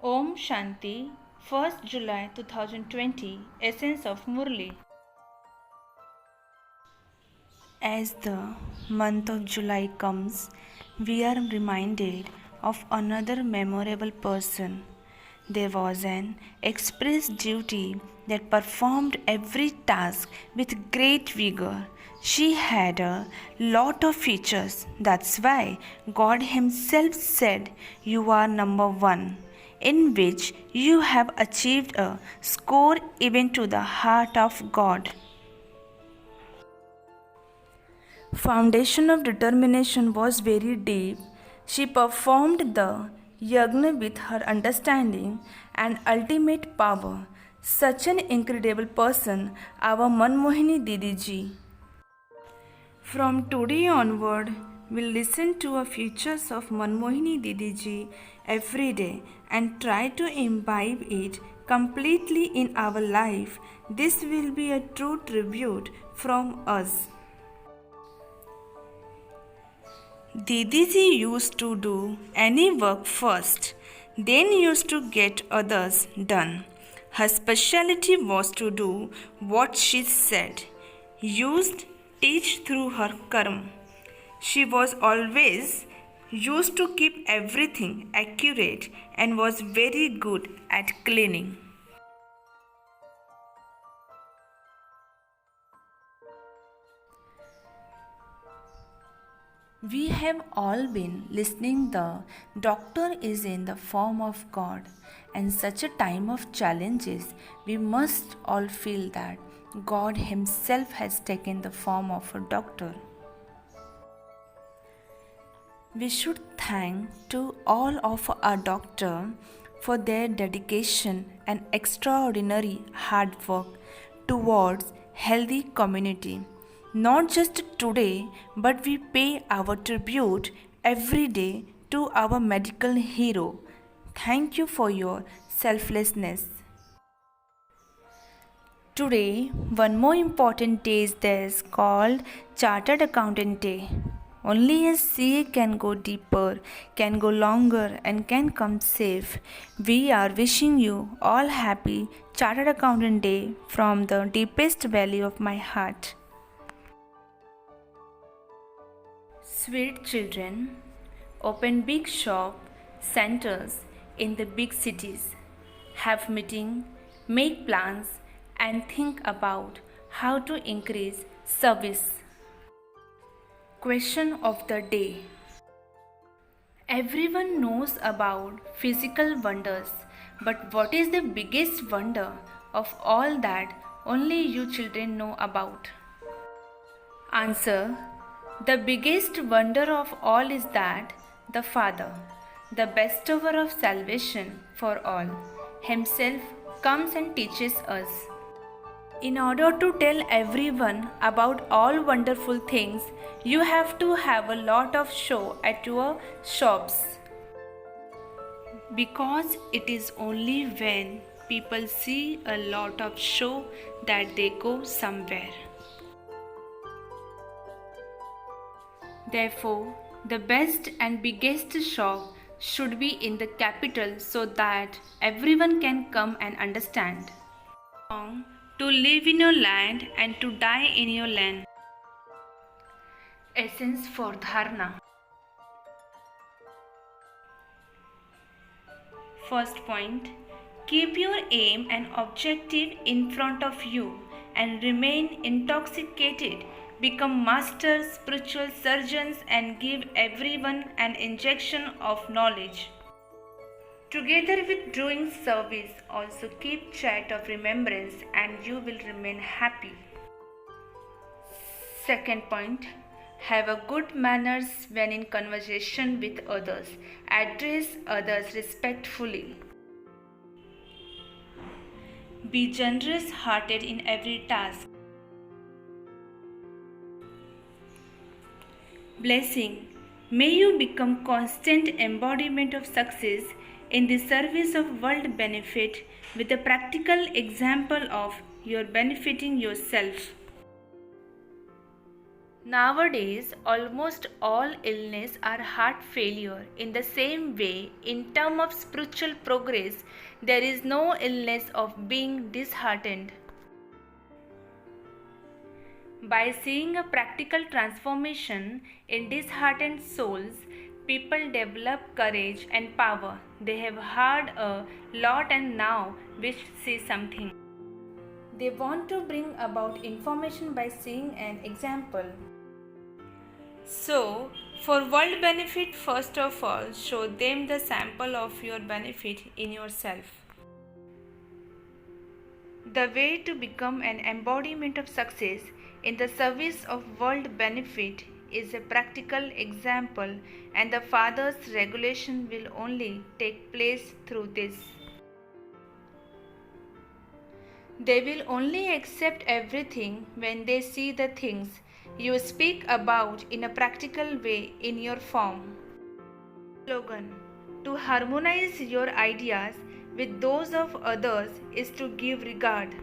Om Shanti, 1st July 2020, Essence of Murli. As the month of July comes, we are reminded of another memorable person. There was an express duty that performed every task with great vigor. She had a lot of features. That's why God Himself said, "You are number one," in which you have achieved a score even to the heart of God. Foundation of determination was very deep. She performed the yagna with her understanding and ultimate power. Such an incredible person, our Manmohini Didi ji. From today onward, we'll listen to a features of Manmohini Didi ji every day and try to imbibe it completely in our life. This will be a true tribute from us. Didiji used to do any work first, then used to get others done. Her specialty was to do what she said, used teach through her karma. She was always used to keep everything accurate and was very good at cleaning. We have all been listening the doctor is in the form of God, and such a time of challenges we must all feel that God himself has taken the form of a doctor. We should thank to all of our doctor for their dedication and extraordinary hard work towards healthy community. Not just today, but we pay our tribute every day to our medical hero. Thank you for your selflessness. Today, one more important day is this called Chartered Accountant Day. Only a CA can go deeper, can go longer, and can come safe. We are wishing you all happy Chartered Accountant Day from the deepest valley of my heart. Sweet children, open big shop centers in the big cities. Have meeting, make plans, and think about how to increase service. Question of the day. Everyone knows about physical wonders, but what is the biggest wonder of all that only you children know about? Answer. The biggest wonder of all is that the Father, the bestower of salvation for all, Himself comes and teaches us. In order to tell everyone about all wonderful things, you have to have a lot of show at your shops. Because it is only when people see a lot of show that they go somewhere. Therefore, the best and biggest shop should be in the capital so that everyone can come and understand. To live in your land and to die in your land. Essence for Dharna. First point. Keep your aim and objective in front of you and remain intoxicated. Become master spiritual surgeons and give everyone an injection of knowledge. Together with doing service, also keep chat of remembrance and you will remain happy. Second point, have a good manners when in conversation with others. Address others respectfully. Be generous hearted in every task. Blessing. May you become constant embodiment of success in the service of world benefit with a practical example of your benefiting yourself. Nowadays, almost all illness are heart failure. In the same way, in terms of spiritual progress, there is no illness of being disheartened. By seeing a practical transformation in disheartened souls, people develop courage and power. They have heard a lot and now wish to see something. They want to bring about information by seeing an example. So, for world benefit, first of all, show them the sample of your benefit in yourself. The way to become an embodiment of success in the service of world benefit is a practical example, and the Father's regulation will only take place through this. They will only accept everything when they see the things you speak about in a practical way in your form. Slogan: to harmonize your ideas with those of others is to give regard.